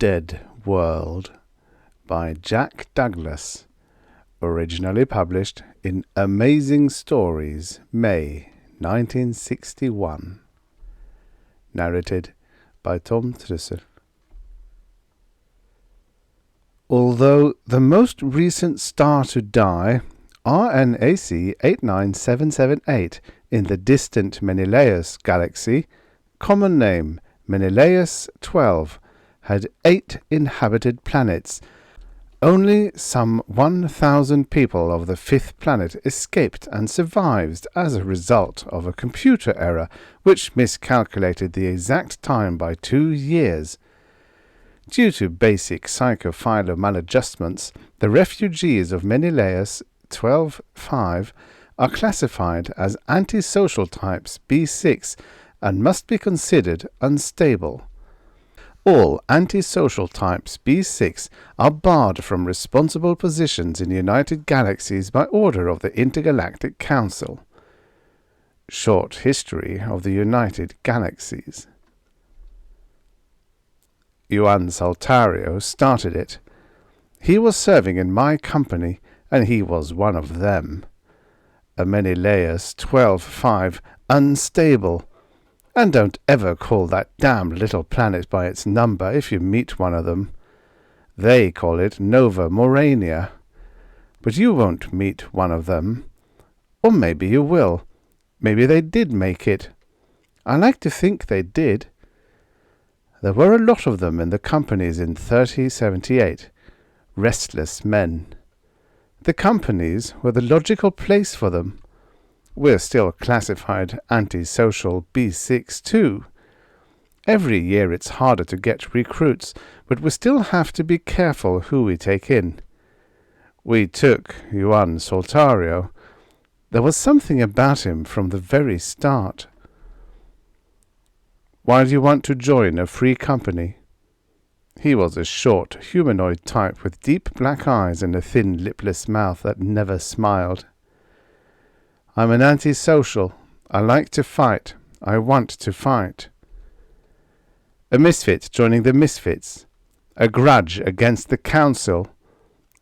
Dead World by Jack Douglas, originally published in Amazing Stories, May 1961. Narrated by Tom Trussel. Although the most recent star to die, RNAC 89778, in the distant Menelaus galaxy, common name Menelaus 12, had 8 inhabited planets. Only some 1,000 people of the 5th planet escaped and survived as a result of a computer error which miscalculated the exact time by 2 years. Due to basic psychophilo maladjustments, the refugees of Menelaus 12-5 are classified as antisocial types B6 and must be considered unstable. All antisocial types B6 are barred from responsible positions in United Galaxies by order of the Intergalactic Council. Short history of the United Galaxies. Juan Saltario started it. He was serving in my company, and he was one of them. A Menelaus 12-5, unstable. And don't ever call that damned little planet by its number if you meet one of them. They call it Nova Morania. But you won't meet one of them. Or maybe you will. Maybe they did make it. I like to think they did. There were a lot of them in the companies in 3078. Restless men. The companies were the logical place for them. We're still classified antisocial B6 too. Every year it's harder to get recruits, but we still have to be careful who we take in. We took Juan Saltario. There was something about him from the very start. Why do you want to join a free company? He was a short, humanoid type with deep black eyes and a thin, lipless mouth that never smiled. I'm an antisocial. I like to fight. I want to fight. A misfit joining the misfits. A grudge against the council.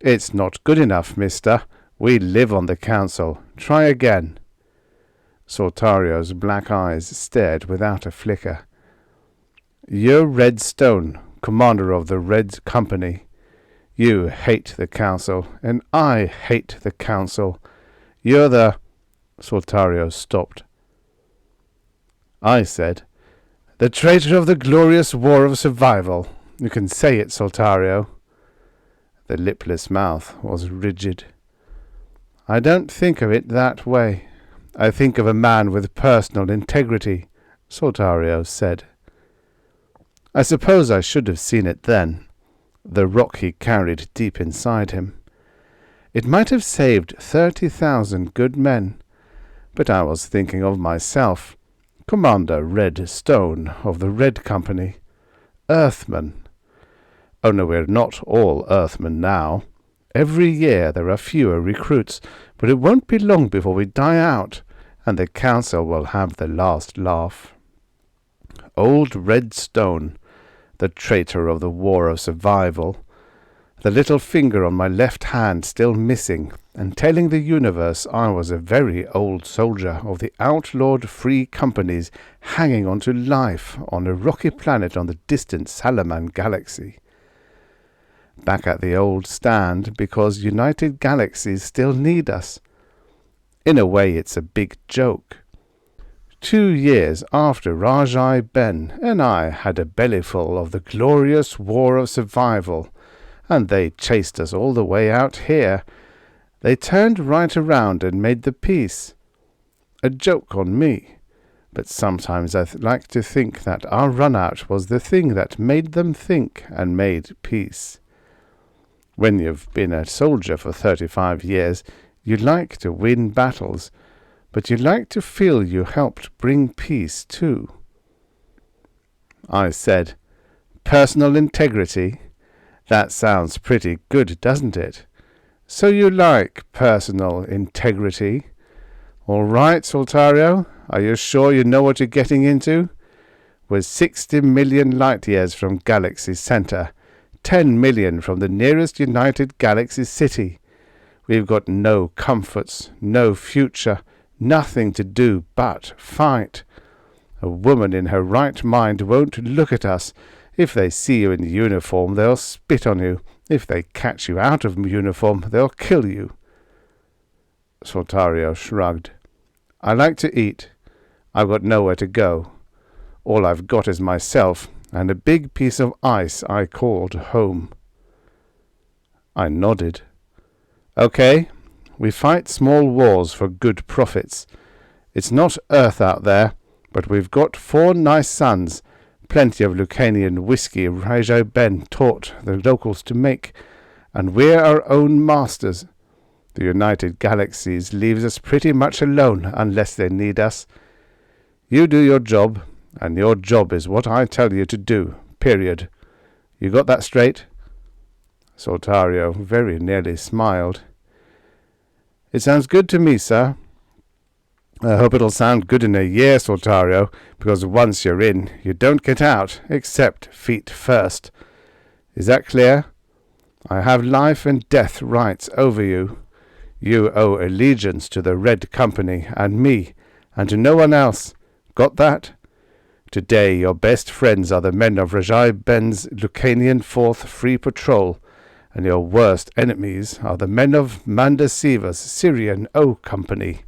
It's not good enough, mister. We live on the council. Try again. Saltario's black eyes stared without a flicker. You're Red Stone, commander of the Red Company. You hate the council, and I hate the council. You're the... Saltario stopped. I said, the traitor of the glorious war of survival. You can say it, Saltario. The lipless mouth was rigid. I don't think of it that way. I think of a man with personal integrity, Saltario said. I suppose I should have seen it then, the rock he carried deep inside him. It might have saved 30,000 good men. But I was thinking of myself, Commander Red Stone of the Red Company, Earthman. Only we're not all Earthmen now. Every year there are fewer recruits, but it won't be long before we die out, and the Council will have the last laugh. Old Red Stone, the traitor of the war of survival, the little finger on my left hand still missing, and telling the universe I was a very old soldier of the outlawed free companies hanging on to life on a rocky planet on the distant Salaman galaxy. Back at the old stand because United Galaxies still need us. In a way it's a big joke. 2 years after Rajai Ben and I had a bellyful of the glorious war of survival, and they chased us all the way out here, they turned right around and made the peace. A joke on me, but sometimes I like to think that our run-out was the thing that made them think and made peace. When you've been a soldier for 35 years, you like to win battles, but you like to feel you helped bring peace too. I said, personal integrity? That sounds pretty good, doesn't it? So you like personal integrity? All right, Saltario, are you sure you know what you're getting into? We're 60 million light years from Galaxy Center. 10 million from the nearest United Galaxy city. We've got no comforts, no future, nothing to do but fight. A woman in her right mind won't look at us. If they see you in uniform, they'll spit on you. If they catch you out of uniform, they'll kill you." Saltario shrugged. "I like to eat. I've got nowhere to go. All I've got is myself and a big piece of ice I called home." I nodded. "Okay, we fight small wars for good profits. It's not Earth out there, but we've got 4 nice suns, plenty of Lucanian whiskey Rajah Ben taught the locals to make, and we're our own masters. The United Galaxies leaves us pretty much alone unless they need us. You do your job, and your job is what I tell you to do, period. You got that straight?" Saltario very nearly smiled. "It sounds good to me, sir." "I hope it'll sound good in a year, Saltario, because once you're in, you don't get out, except feet first. Is that clear? I have life and death rights over you. You owe allegiance to the Red Company and me, and to no one else. Got that? Today your best friends are the men of Rajah Ben's Lucanian 4th Free Patrol, and your worst enemies are the men of Mandasiva's Syrian O Company.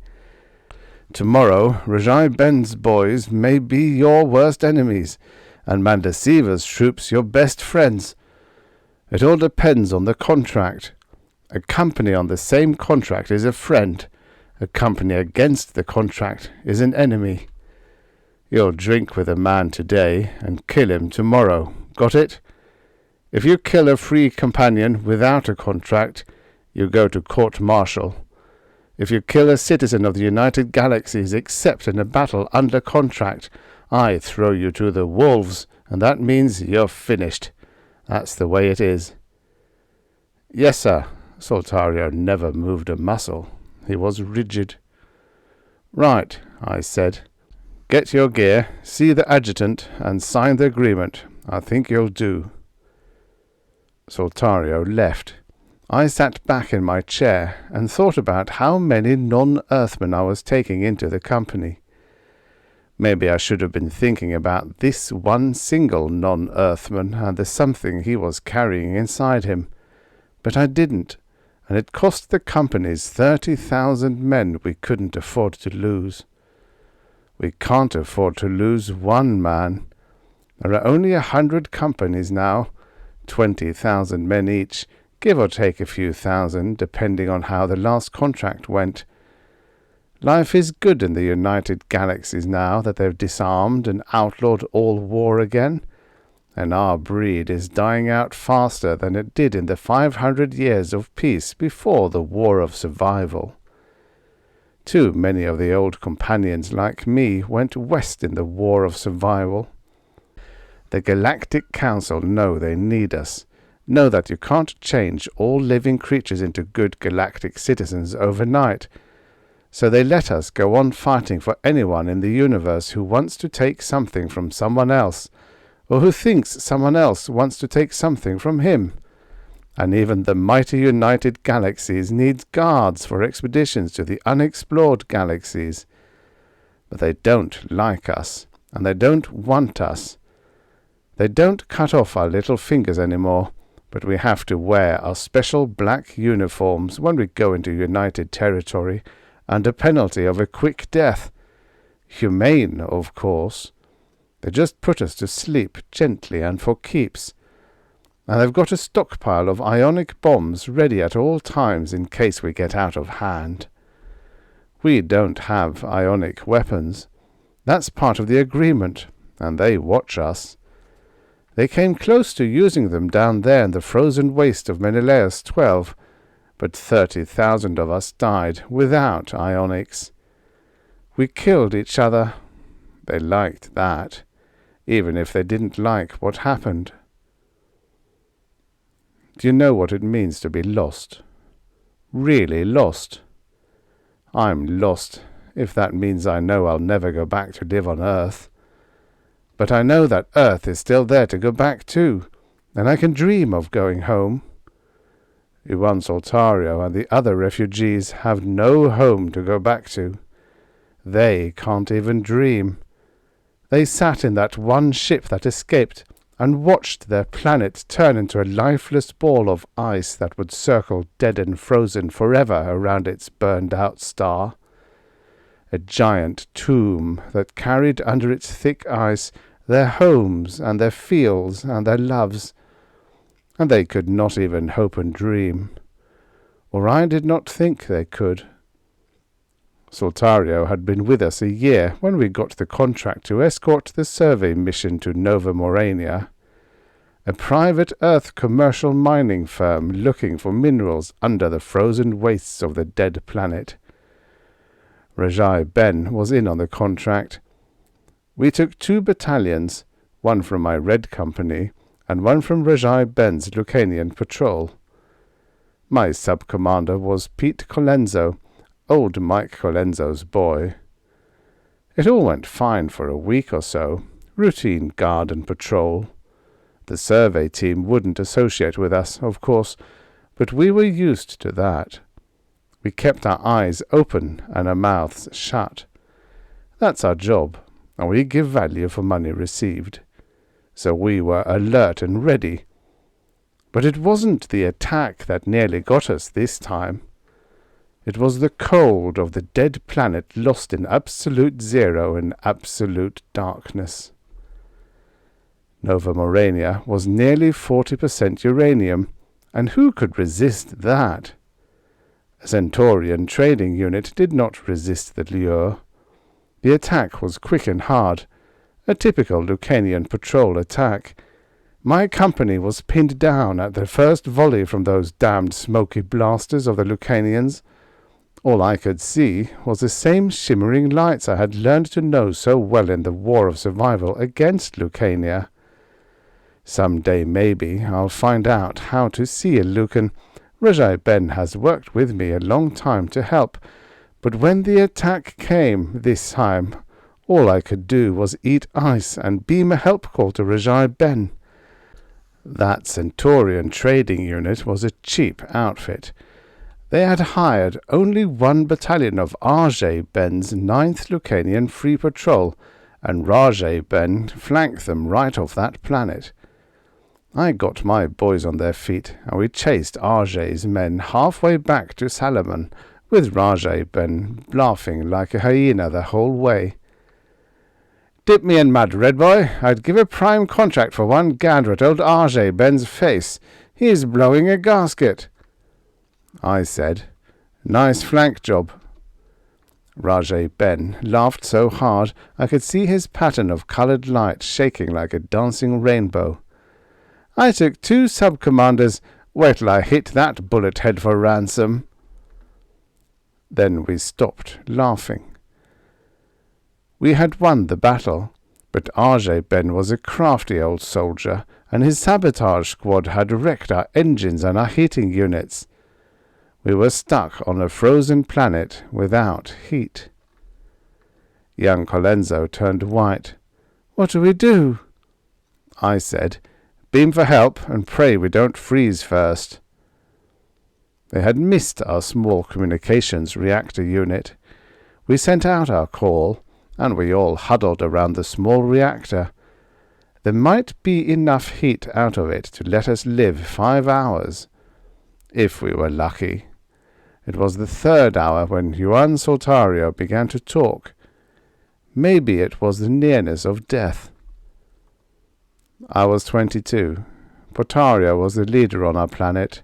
Tomorrow Rajah Ben's boys may be your worst enemies, and Mandasiva's troops your best friends. It all depends on the contract. A company on the same contract is a friend. A company against the contract is an enemy. You'll drink with a man today and kill him tomorrow. Got it? If you kill a free companion without a contract, you go to court-martial. If you kill a citizen of the United Galaxies except in a battle under contract, I throw you to the wolves, and that means you're finished. That's the way it is." "Yes, sir." Saltario never moved a muscle. He was rigid. "Right," I said. "Get your gear, see the adjutant, and sign the agreement. I think you'll do." Saltario left. I sat back in my chair and thought about how many non-Earthmen I was taking into the company. Maybe I should have been thinking about this one single non-Earthman and the something he was carrying inside him. But I didn't, and it cost the companies 30,000 men we couldn't afford to lose. We can't afford to lose one man. There are only 100 companies now, 20,000 men each, give or take a few thousand, depending on how the last contract went. Life is good in the United Galaxies now that they've disarmed and outlawed all war again, and our breed is dying out faster than it did in the 500 years of peace before the War of Survival. Too many of the old companions like me went west in the War of Survival. The Galactic Council know they need us, know that you can't change all living creatures into good galactic citizens overnight, so they let us go on fighting for anyone in the universe who wants to take something from someone else, or who thinks someone else wants to take something from him. And even the mighty United Galaxies needs guards for expeditions to the unexplored galaxies. But they don't like us, and they don't want us. They don't cut off our little fingers anymore, but we have to wear our special black uniforms when we go into United Territory, under penalty of a quick death. Humane, of course. They just put us to sleep gently and for keeps. And they've got a stockpile of ionic bombs ready at all times in case we get out of hand. We don't have ionic weapons. That's part of the agreement, and they watch us. They came close to using them down there in the frozen waste of Menelaus 12, but 30,000 of us died without ionics. We killed each other. They liked that, even if they didn't like what happened. Do you know what it means to be lost? Really lost? I'm lost, if that means I know I'll never go back to live on Earth. But I know that Earth is still there to go back to. and I can dream of going home. Juan Soltario and the other refugees have no home to go back to. They can't even dream. They sat in that one ship that escaped and watched their planet turn into a lifeless ball of ice that would circle dead and frozen forever around its burned-out star. A giant tomb that carried under its thick ice their homes and their fields and their loves, and they could not even hope and dream, or I did not think they could. Soltario had been with us a year when we got the contract to escort the survey mission to Nova Morania, a private Earth commercial mining firm looking for minerals under the frozen wastes of the dead planet. Rajai Ben was in on the contract. We took 2 battalions, one from my Red Company and one from Rajai Ben's Lucanian patrol. My sub-commander was Pete Colenso, old Mike Colenso's boy. It all went fine for a week or so, routine guard and patrol. The survey team wouldn't associate with us, of course, but we were used to that. We kept our eyes open and our mouths shut. That's our job, and we give value for money received. So we were alert and ready. But it wasn't the attack that nearly got us this time. It was the cold of the dead planet lost in absolute zero and absolute darkness. Nova Morania was nearly 40% uranium, and who could resist that? A Centaurian trading unit did not resist the lure. The attack was quick and hard, a typical Lucanian patrol attack. My company was pinned down at the first volley from those damned smoky blasters of the Lucanians. All I could see was the same shimmering lights I had learned to know so well in the War of Survival against Lucania. Some day maybe I'll find out how to see a Lucan. Rajai Ben has worked with me a long time to help, but when the attack came this time, all I could do was eat ice and beam a help call to Rajai Ben. That Centaurian trading unit was a cheap outfit. They had hired only 1 battalion of Rajai Ben's 9th Lucanian Free Patrol, and Rajai Ben flanked them right off that planet. I got my boys on their feet, and we chased Rajai's men halfway back to Salomon, with Rajai Ben laughing like a hyena the whole way. "Dip me in mud, Red Boy. I'd give a prime contract for one gander at old Rajai Ben's face. He's blowing a gasket." I said, "Nice flank job." Rajai Ben laughed so hard I could see his pattern of coloured light shaking like a dancing rainbow. "I took 2 sub-commanders. Wait till I hit that bullet head for ransom." Then we stopped laughing. We had won the battle, but Rajai Ben was a crafty old soldier, and his sabotage squad had wrecked our engines and our heating units. We were stuck on a frozen planet without heat. Young Colenso turned white. "What do we do?" I said, "Beam for help and pray we don't freeze first." They had missed our small communications reactor unit. We sent out our call, and we all huddled around the small reactor. There might be enough heat out of it to let us live 5 hours, if we were lucky. It was the 3rd hour when Juan Soltario began to talk. Maybe it was the nearness of death. I was 22. Portario was the leader on our planet.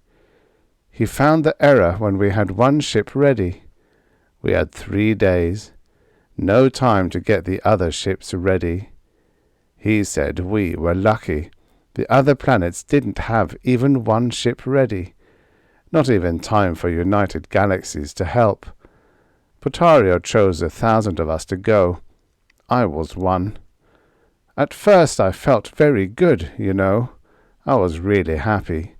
He found the error when we had 1 ship ready. We had 3 days. No time to get the other ships ready. He said we were lucky. The other planets didn't have even 1 ship ready. Not even time for United Galaxies to help. Portario chose 1,000 of us to go. I was one. At first I felt very good, you know. I was really happy.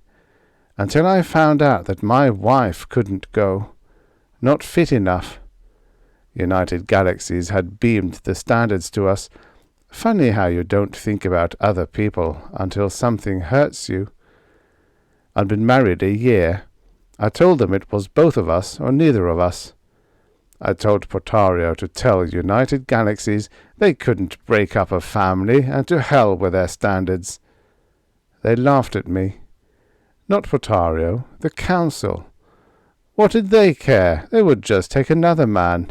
Until I found out that my wife couldn't go. Not fit enough. United Galaxies had beamed the standards to us, Funny how you don't think about other people until something hurts you. I'd been married a year. I told them it was both of us or neither of us. I told Portario to tell United Galaxies they couldn't break up a family, and to hell with their standards. They laughed at me. Not Portario, the council. What did they care? They would just take another man.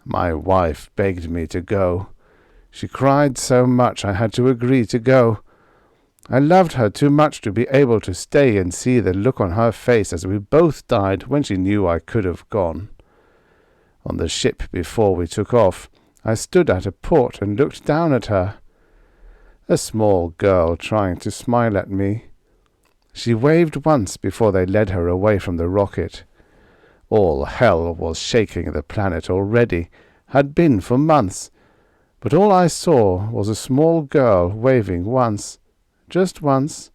My wife begged me to go. She cried so much I had to agree to go. I loved her too much to be able to stay and see the look on her face as we both died when she knew I could have gone. On the ship before we took off, I stood at a port and looked down at her. A small girl trying to smile at me. She waved once before they led her away from the rocket. All hell was shaking the planet already, had been for months, but all I saw was a small girl waving once, just once.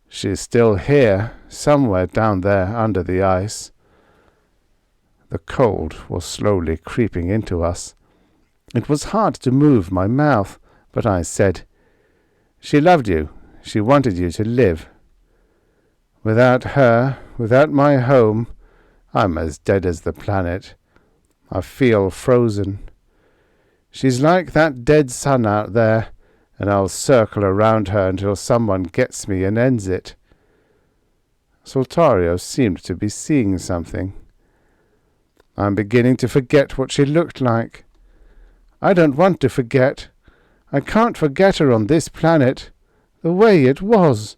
She's still here, somewhere down there under the ice. The cold was slowly creeping into us. It was hard to move my mouth, but I said, "She loved you. She wanted you to live. Without her, without my home, I'm as dead as the planet. I feel frozen. She's like that dead sun out there, and I'll circle around her until someone gets me and ends it." Soltario seemed to be seeing something. I'm beginning to forget what she looked like. I don't want to forget. I can't forget her on this planet. The way it was.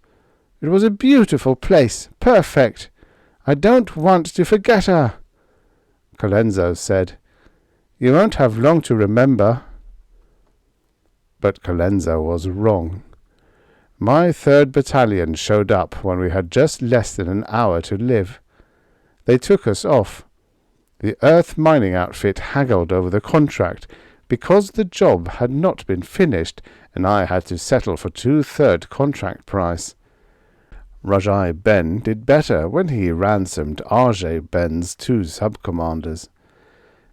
It was a beautiful place, perfect. I don't want to forget her. Colenso said, "You won't have long to remember." But Colenso was wrong. My 3rd Battalion showed up when we had just less than an hour to live. They took us off. The Earth mining outfit haggled over the contract because the job had not been finished, and I had to settle for 2/3 contract price. Rajai Ben did better when he ransomed Arjay Ben's 2 sub-commanders.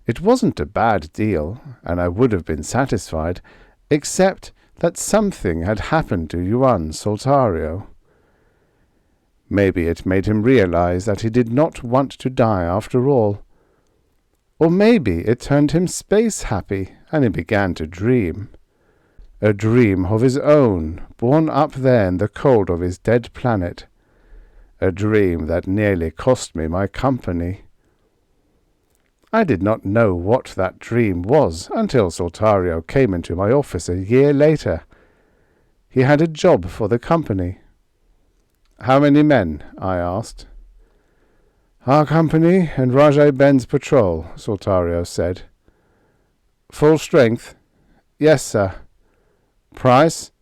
It wasn't a bad deal, and I would have been satisfied, except that something had happened to Juan Soltario. Maybe it made him realize that he did not want to die after all. Or maybe it turned him space-happy, and he began to dream. A dream of his own, born up there in the cold of his dead planet. A dream that nearly cost me my company. I did not know what that dream was until Soltario came into my office a year later. He had a job for the company. "How many men?" I asked. "Our company and Rajai Ben's patrol," Soltario said. "Full strength?" "Yes, sir." "Price?"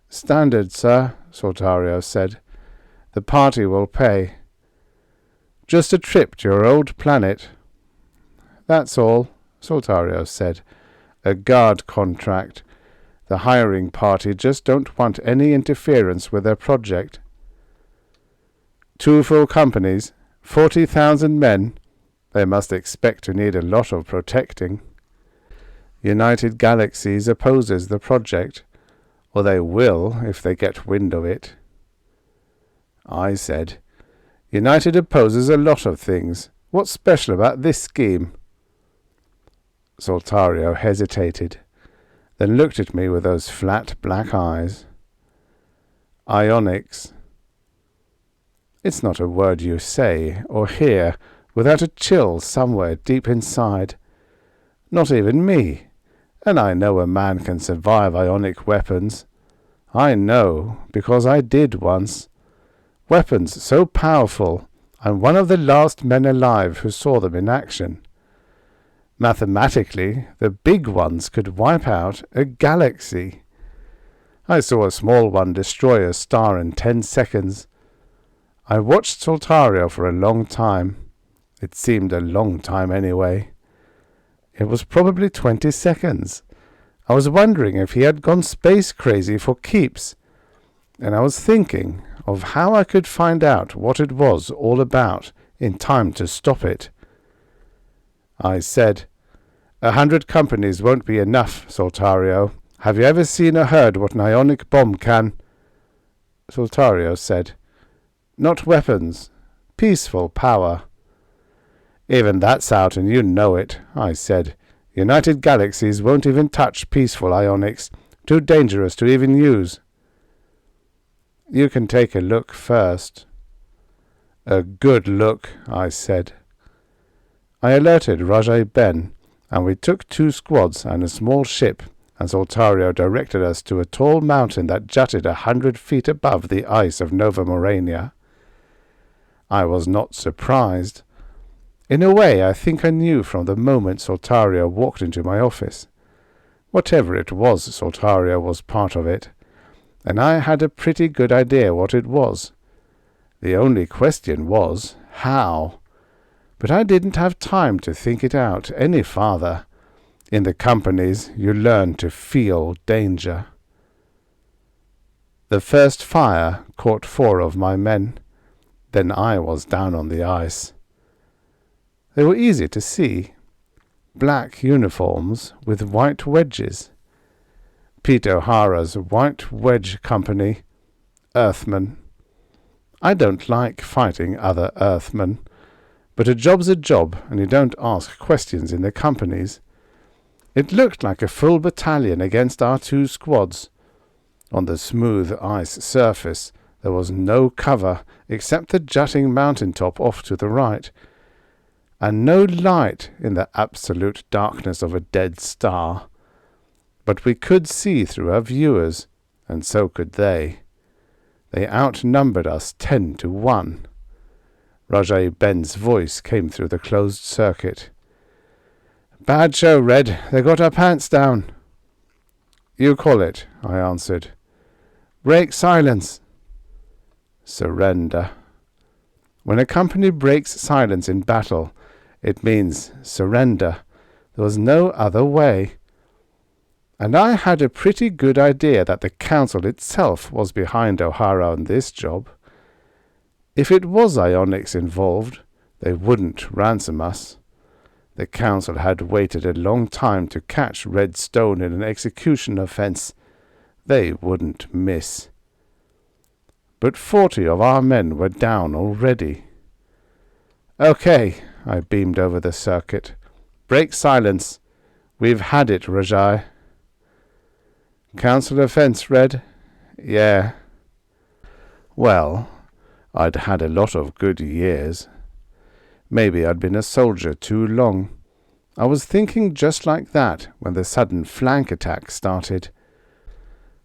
"Standard, sir," Soltario said. "The party will pay." "Just a trip to your old planet?" "That's all," Soltario said. "A guard contract. The hiring party just don't want any interference with their project." 2 full companies, 40,000 men. They must expect to need a lot of protecting. United Galaxies opposes the project, or they will if they get wind of it. I said, "United opposes a lot of things. What's special about this scheme?" Soltario hesitated, then looked at me with those flat black eyes. "Ionics." It's not a word you say or hear without a chill somewhere deep inside. Not even me. And I know a man can survive ionic weapons. I know, because I did once. Weapons so powerful, I'm one of the last men alive who saw them in action. Mathematically, the big ones could wipe out a galaxy. I saw a small one destroy a star in 10 seconds. I watched Soltario for a long time. It seemed a long time anyway. It was probably 20 seconds. I was wondering if he had gone space crazy for keeps, and I was thinking of how I could find out what it was all about in time to stop it. I said, 100 companies won't be enough, Soltario. Have you ever seen or heard what an ionic bomb can? Soltario said, Not weapons. Peaceful power. Even that's out, and you know it, I said. United Galaxies won't even touch peaceful ionics. Too dangerous to even use. You can take a look first. A good look, I said. I alerted Rajai Ben, and we took 2 squads and a small ship, and Soltario directed us to a tall mountain that jutted 100 feet above the ice of Nova Morania. I was not surprised. In a way, I think I knew from the moment Soltario walked into my office. Whatever it was, Soltario was part of it, and I had a pretty good idea what it was. The only question was, how? But I didn't have time to think it out any farther. In the companies, you learn to feel danger. The first fire caught 4 of my men. Then I was down on the ice. They were easy to see. Black uniforms with white wedges. Pete O'Hara's White Wedge Company, Earthmen. I don't like fighting other Earthmen, but a job's a job, and you don't ask questions in the companies. It looked like a full battalion against our 2 squads. On the smooth ice surface there was no cover except the jutting mountain top off to the right, and no light in the absolute darkness of a dead star. But we could see through our viewers, and so could they. They outnumbered us 10 to 1. Rajai Ben's voice came through the closed circuit. Bad show, Red. They got our pants down. You call it, I answered. Break silence. Surrender. When a company breaks silence in battle, it means surrender. There was no other way. And I had a pretty good idea that the council itself was behind O'Hara on this job. If it was ionics involved, they wouldn't ransom us. The council had waited a long time to catch Red Stone in an execution offence. They wouldn't miss. But 40 of our men were down already. Okay, I beamed over the circuit. Break silence. We've had it, Rajai. Council offence, Red? Yeah. Well, I'd had a lot of good years. Maybe I'd been a soldier too long. I was thinking just like that when the sudden flank attack started.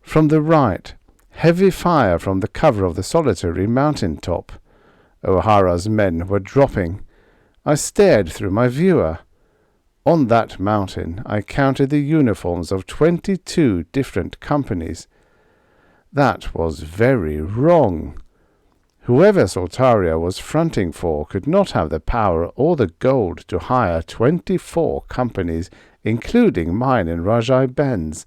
From the right, heavy fire from the cover of the solitary mountain top. O'Hara's men were dropping. I stared through my viewer. On that mountain I counted the uniforms of 22 different companies. That was very wrong. Whoever Soltario was fronting for could not have the power or the gold to hire 24 companies, including mine and Rajai Ben's.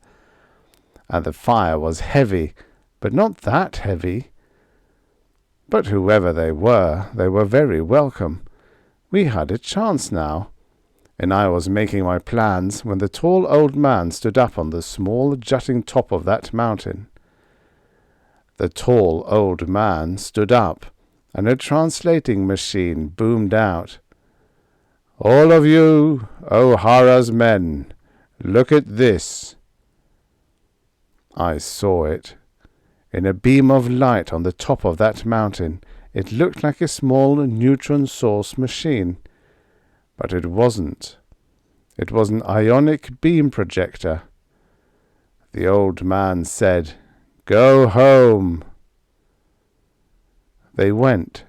And the fire was heavy, but not that heavy. But whoever they were very welcome. We had a chance now. And I was making my plans when the tall old man stood up on the small jutting top of that mountain. The tall old man stood up, and a translating machine boomed out. All of you, O'Hara's men, look at this. I saw it. In a beam of light on the top of that mountain, it looked like a small neutron source machine. But it wasn't. It was an ionic beam projector. The old man said, Go home. They went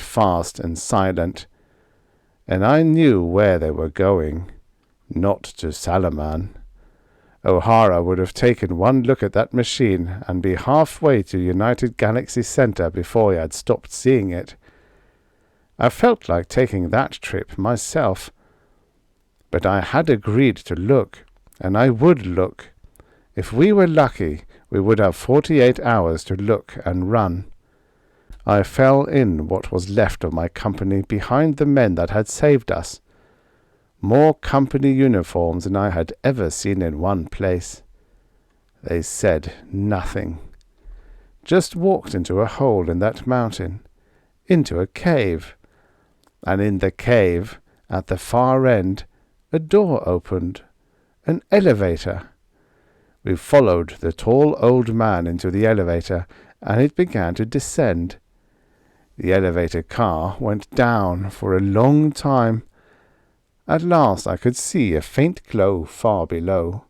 fast and silent, and I knew where they were going, not to Salaman. O'Hara would have taken one look at that machine and be halfway to United Galaxy Center before he had stopped seeing it. I felt like taking that trip myself, but I had agreed to look, and I would look. If we were lucky, we would have 48 hours to look and run. I fell in what was left of my company behind the men that had saved us. more company uniforms than I had ever seen in one place. They said nothing. Just walked into a hole in that mountain, into a cave, and in the cave, at the far end, a door opened, an elevator. We followed the tall old man into the elevator, and it began to descend. The elevator car went down for a long time. At last I could see a faint glow far below.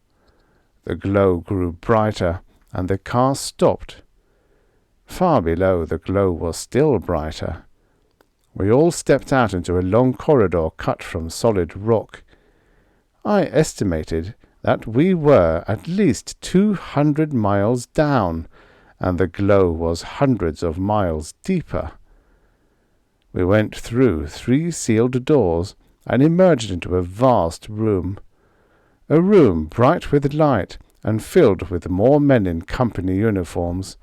The glow grew brighter, and the car stopped. Far below the glow was still brighter. We all stepped out into a long corridor cut from solid rock. I estimated that we were at least 200 miles down, and the glow was hundreds of miles deeper. We went through 3 sealed doors and emerged into a vast room. A room bright with light and filled with more men in company uniforms,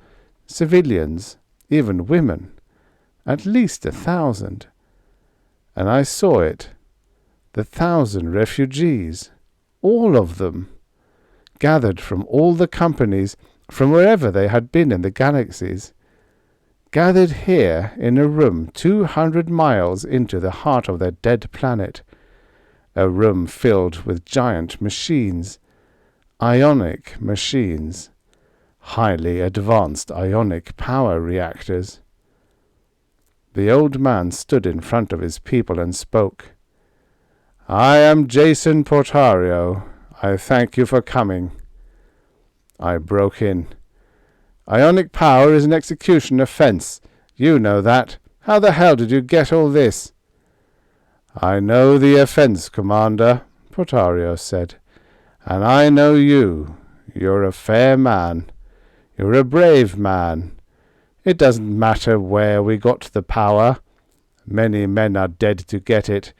civilians, even women, at least 1,000. And I saw it, the 1,000 refugees, all of them, gathered from all the companies, from wherever they had been in the galaxies, gathered here in a room 200 miles into the heart of their dead planet, a room filled with giant machines, ionic machines, highly advanced ionic power reactors. The old man stood in front of his people and spoke. "I am Jason Portario. I thank you for coming." I broke in. "Ionic power is an execution offense. You know that. How the hell did you get all this?" "I know the offense, Commander," Portario said. "And I know you. You're a fair man. You're a brave man. It doesn't matter where we got the power. Many men are dead to get it.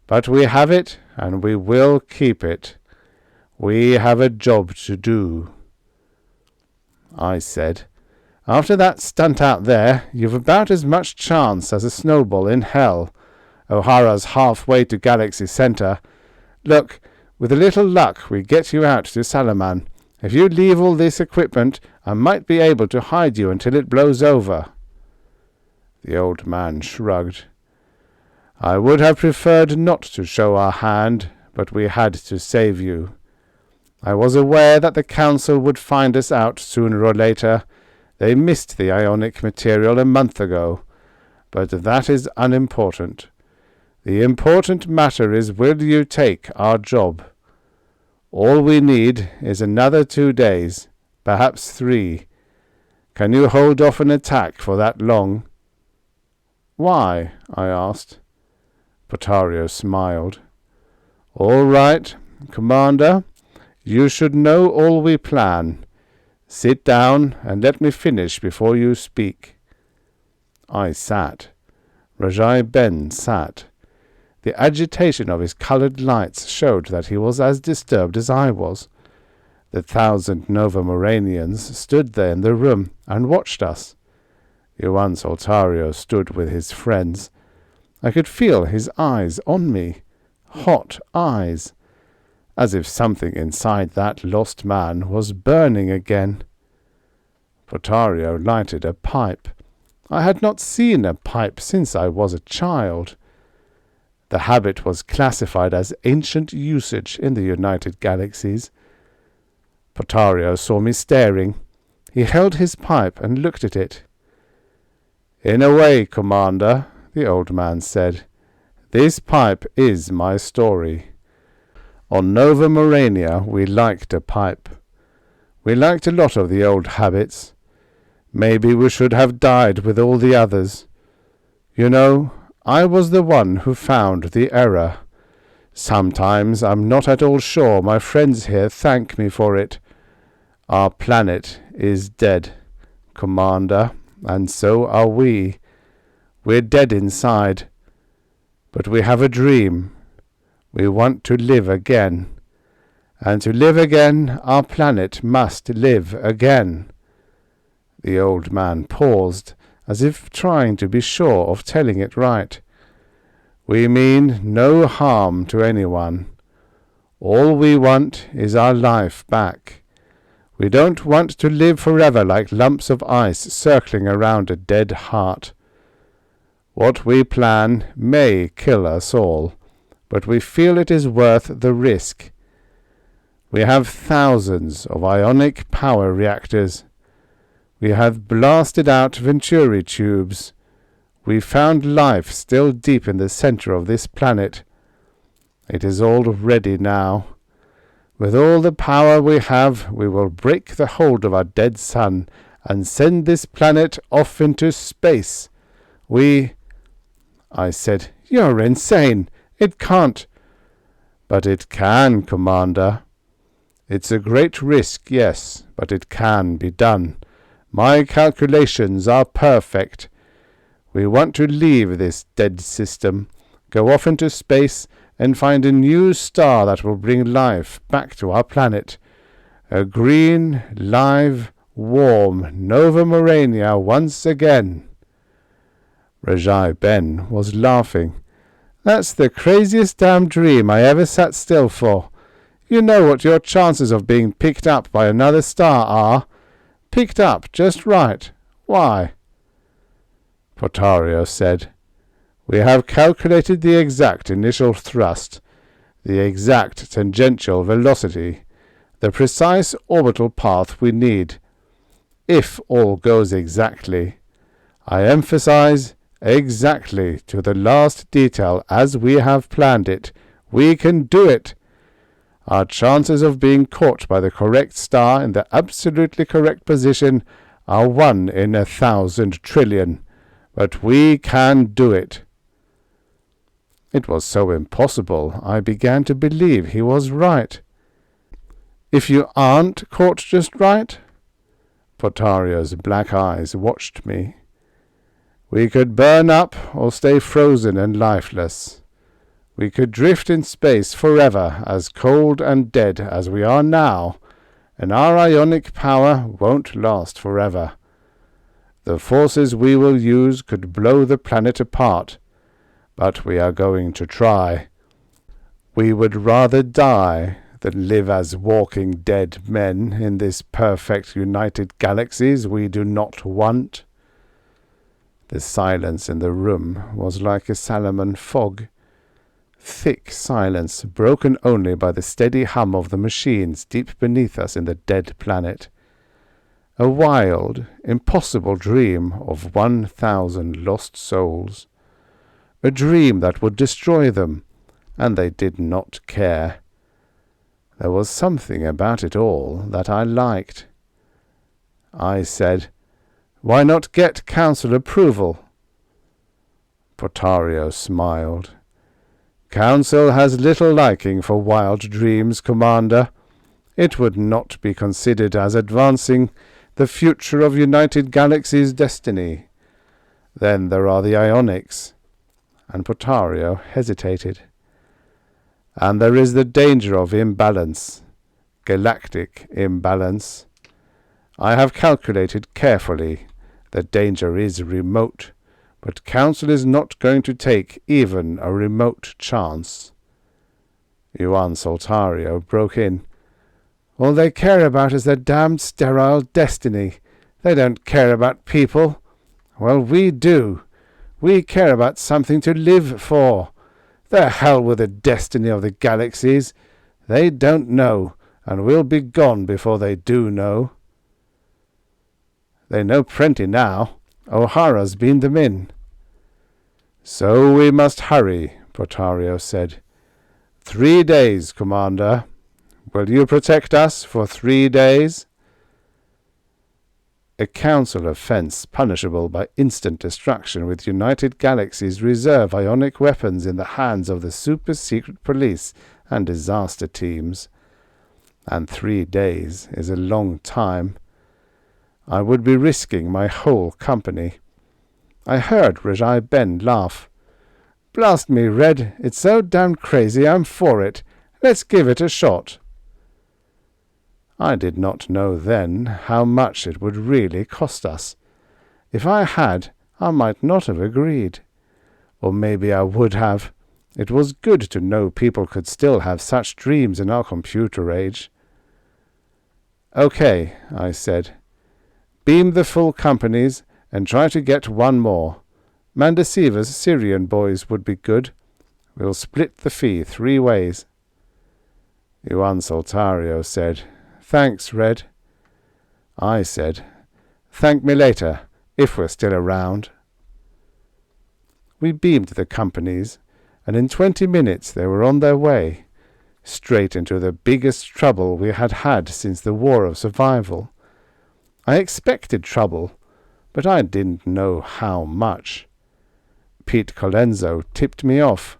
But we have it, and we will keep it. We have a job to do." I said, "After that stunt out there, you've about as much chance as a snowball in hell. O'Hara's halfway to Galaxy Center. Look, with a little luck we get you out to Salaman. If you leave all this equipment, I might be able to hide you until it blows over." The old man shrugged. "I would have preferred not to show our hand, but we had to save you. I was aware that the Council would find us out sooner or later. They missed the ionic material a month ago, but that is unimportant. The important matter is, will you take our job? All we need is another 2 days, perhaps 3. Can you hold off an attack for that long?" "Why?" I asked. Portario smiled. "All right, Commander. You should know all we plan. Sit down and let me finish before you speak." I sat. Rajai Ben sat. The agitation of his coloured lights showed that he was as disturbed as I was. The 1,000 Nova Moranians stood there in the room and watched us. Yuan Soltario stood with his friends. I could feel his eyes on me, hot eyes, as if something inside that lost man was burning again. Portario lighted a pipe. I had not seen a pipe since I was a child. The habit was classified as ancient usage in the United Galaxies. Portario saw me staring. He held his pipe and looked at it. "In a way, Commander," the old man said, "this pipe is my story. On Nova Morania we liked a pipe. We liked a lot of the old habits. Maybe we should have died with all the others. You know, I was the one who found the error. Sometimes I'm not at all sure my friends here thank me for it. Our planet is dead, Commander, and so are we. We're dead inside. But we have a dream. We want to live again. And to live again, our planet must live again." The old man paused, as if trying to be sure of telling it right. We mean no harm to anyone. All we want is our life back. We don't want to live forever like lumps of ice circling around a dead heart. What we plan may kill us all, but we feel it is worth the risk. We have thousands of ionic power reactors. We have blasted out Venturi tubes. We found life still deep in the center of this planet. It is all ready now. With all the power we have, we will break the hold of our dead sun and send this planet off into space. I said, "You're insane. It can't." "But it can, Commander. It's a great risk, yes, but it can be done. My calculations are perfect. We want to leave this dead system, go off into space, and find a new star that will bring life back to our planet. A green, live, warm Nova Morania once again." Rajai Ben was laughing. "That's the craziest damn dream I ever sat still for. You know what your chances of being picked up by another star are? Picked up just right. Why?" Portario said, "We have calculated the exact initial thrust, the exact tangential velocity, the precise orbital path we need. If all goes exactly, I emphasize exactly to the last detail as we have planned it, we can do it. Our chances of being caught by the correct star in the absolutely correct position are 1 in 1,000 trillion, but we can do it." It was so impossible, I began to believe he was right. "If you aren't caught just right?" Portario's black eyes watched me. "We could burn up or stay frozen and lifeless. We could drift in space forever, as cold and dead as we are now, and our ionic power won't last forever. The forces we will use could blow the planet apart, but we are going to try. We would rather die than live as walking dead men in this perfect united galaxies we do not want." The silence in the room was like a Salaman fog. Thick silence, broken only by the steady hum of the machines deep beneath us in the dead planet. A wild, impossible dream of 1,000 lost souls. A dream that would destroy them, and they did not care. There was something about it all that I liked. I said, "Why not get council approval?" Portario smiled. "Council has little liking for wild dreams, Commander. It would not be considered as advancing the future of United Galaxy's destiny. Then there are the ionics." And Portario hesitated. "And there is the danger of imbalance, galactic imbalance. I have calculated carefully. The danger is remote, but Council is not going to take even a remote chance." Yuan Soltario broke in. "All they care about is their damned sterile destiny. They don't care about people. Well, we do. We care about something to live for. The hell with the destiny of the galaxies. They don't know, and we'll be gone before they do know." "They know plenty now. O'Hara's beamed them in." "So we must hurry," Portario said. 3 days, Commander. Will you protect us for 3 days?" A council offense punishable by instant destruction with United Galaxy's reserve ionic weapons in the hands of the super-secret police and disaster teams. And 3 days is a long time. I would be risking my whole company. I heard Rajai Ben laugh. "Blast me, Red, it's so damn crazy I'm for it. Let's give it a shot." I did not know then how much it would really cost us. If I had, I might not have agreed. Or maybe I would have. It was good to know people could still have such dreams in our computer age. "Okay," I said. "Beam the full companies and try to get one more. Mandasiva's Syrian boys would be good. We'll split the fee 3 ways. Juan Saltario said, "Thanks, Red." I said, "Thank me later, if we're still around." We beamed the companies, and in 20 minutes they were on their way, straight into the biggest trouble we had had since the War of Survival. I expected trouble, but I didn't know how much. Pete Colenso tipped me off.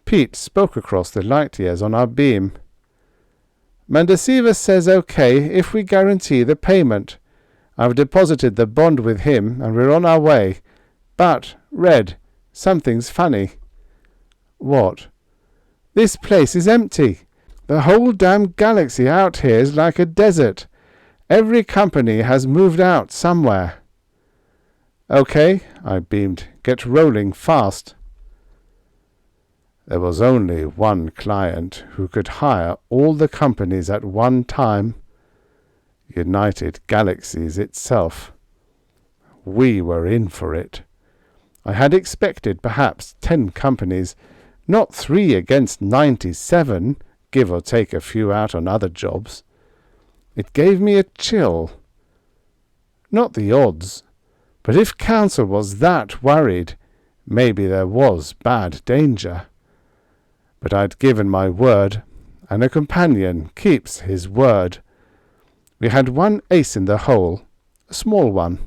Pete spoke across the light years on our beam. "Mandasiva says okay if we guarantee the payment. I've deposited the bond with him and we're on our way. But, Red, something's funny." "What?" "This place is empty. The whole damn galaxy out here is like a desert. Every company has moved out somewhere." "Okay," I beamed. "Get rolling fast." There was only one client who could hire all the companies at one time. United Galaxies itself. We were in for it. I had expected perhaps 10 companies, not 3 against 97, give or take a few out on other jobs. It gave me a chill. Not the odds, but if Council was that worried, maybe there was bad danger. But I'd given my word, and a companion keeps his word. We had one ace in the hole, a small one.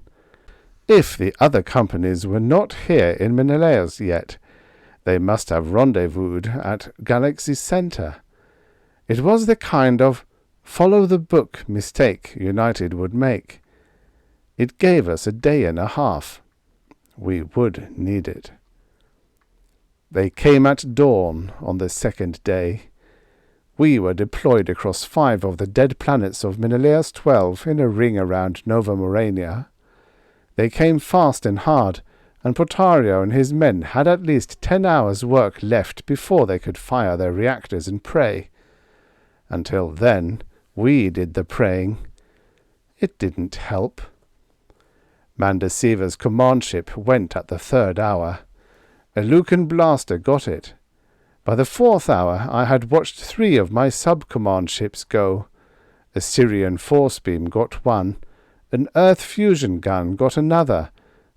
If the other companies were not here in Menelaus yet, they must have rendezvoused at Galaxy Center. It was the kind of follow-the-book mistake United would make. It gave us a day and a half. We would need it. They came at dawn on the second day. We were deployed across 5 of the dead planets of Menelaus 12 in a ring around Nova Morania. They came fast and hard, and Portario and his men had at least 10 hours' work left before they could fire their reactors and pray. Until then, we did the praying. It didn't help. Mandasiva's command ship went at the 3rd hour. A Lucan blaster got it. By the 4th hour I had watched 3 of my sub-command ships go. A Syrian force beam got one, an Earth fusion gun got another,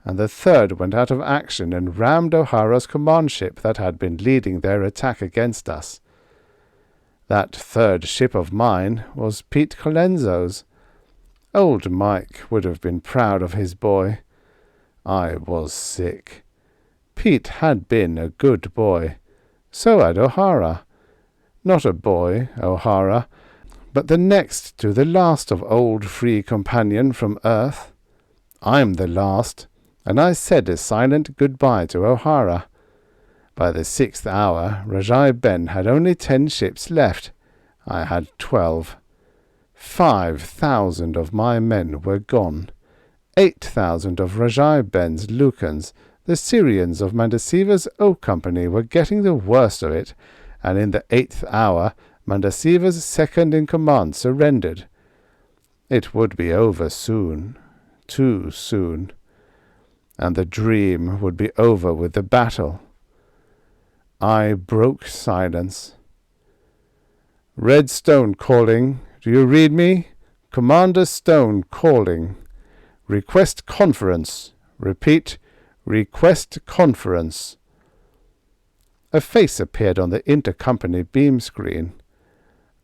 and the 3rd went out of action and rammed O'Hara's command ship that had been leading their attack against us. That 3rd ship of mine was Pete Colenso's. Old Mike would have been proud of his boy. I was sick. Pete had been a good boy. So had O'Hara. Not a boy, O'Hara, but the next to the last of old free companion from Earth. I'm the last, and I said a silent goodbye to O'Hara. By the 6th hour, Rajai Ben had only 10 ships left. I had 12. 5,000 of my men were gone. 8,000 of Rajai Ben's Lucans, the Syrians of Mandasiva's O Company, were getting the worst of it, and in the 8th hour Mandasiva's second-in-command surrendered. It would be over soon, too soon, and the dream would be over with the battle. I broke silence. "Red Stone calling. Do you read me? Commander Stone calling. Request conference. Repeat, request conference." A face appeared on the intercompany beam screen.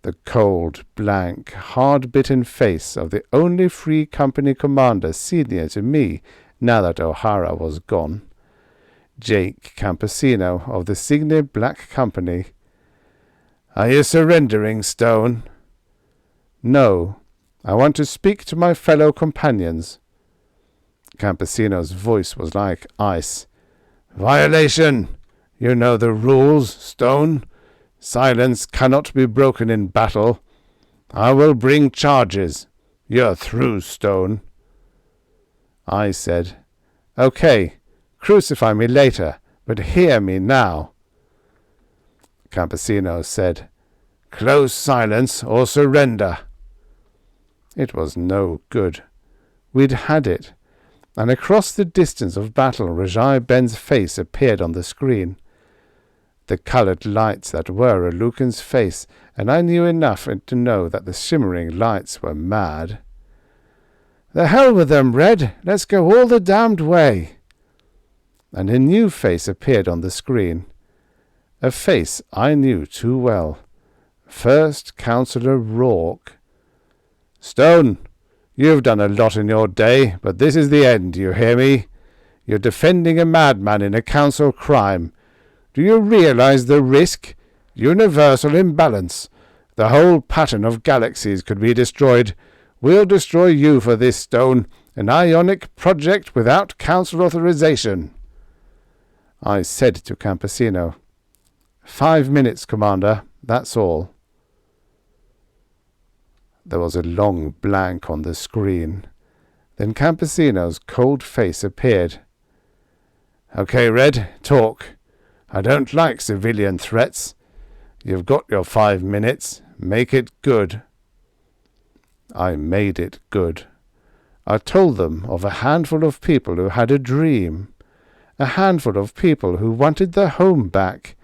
The cold, blank, hard-bitten face of the only free company commander senior to me now that O'Hara was gone. Jake Campesino of the Cygne Black Company. "Are you surrendering, Stone?" "No. I want to speak to my fellow companions." Campesino's voice was like ice. "Violation! You know the rules, Stone. Silence cannot be broken in battle. I will bring charges. You're through, Stone." I said, "Okay, crucify me later, But hear me now. Campesino said, "Close silence or surrender." It was no good. We'd had it, and across the distance of battle Rajai Ben's face appeared on the screen. The coloured lights that were Alukin's face, and I knew enough to know that the shimmering lights were mad. "The hell with them, Red! Let's go all the damned way!" And a new face appeared on the screen. A face I knew too well. First Councillor Rourke. "Stone, you've done a lot in your day, but this is the end, you hear me? You're defending a madman in a council crime. Do you realize the risk? Universal imbalance. The whole pattern of galaxies could be destroyed. We'll destroy you for this, Stone. An ionic project without council authorization." I said to Campesino, 5 minutes, Commander. That's all." There was a long blank on the screen. Then Campesino's cold face appeared. "Okay, Red, talk. I don't like civilian threats. You've got your 5 minutes. Make it good." I made it good. I told them of a handful of people who had a dream, a handful of people who wanted their home back,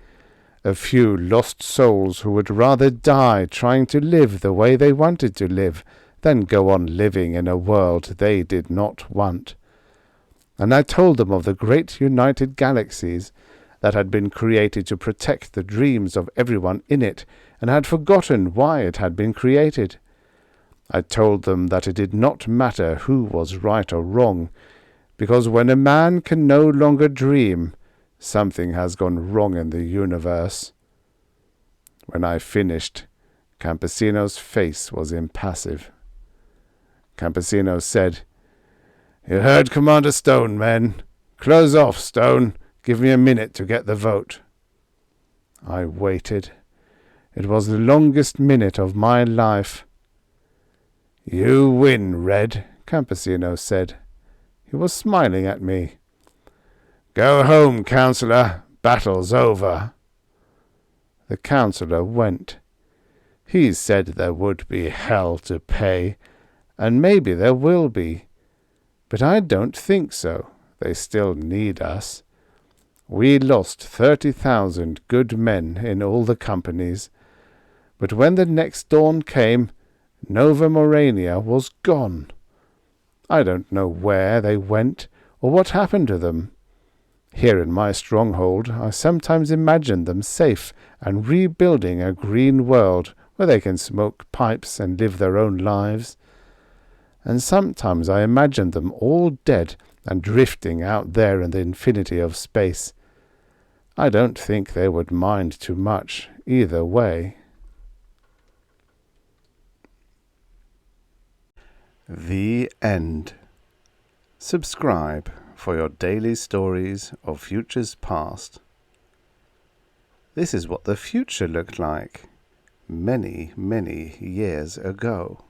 a few lost souls who would rather die trying to live the way they wanted to live than go on living in a world they did not want. And I told them of the great united galaxies that had been created to protect the dreams of everyone in it, and had forgotten why it had been created. I told them that it did not matter who was right or wrong, because when a man can no longer dream, something has gone wrong in the universe. When I finished, Campesino's face was impassive. Campesino said, "You heard Commander Stone, men. Close off, Stone. Give me a minute to get the vote." I waited. It was the longest minute of my life. "You win, Red," Campesino said. He was smiling at me. "Go home, Councillor. Battle's over." The Councillor went. He said there would be hell to pay, and maybe there will be. But I don't think so. They still need us. We lost 30,000 good men in all the companies. But when the next dawn came, Nova Morania was gone. I don't know where they went or what happened to them. Here in my stronghold, I sometimes imagine them safe and rebuilding a green world where they can smoke pipes and live their own lives. And sometimes I imagine them all dead and drifting out there in the infinity of space. I don't think they would mind too much either way. The end. Subscribe for your daily stories of futures past. This is what the future looked like many, many years ago.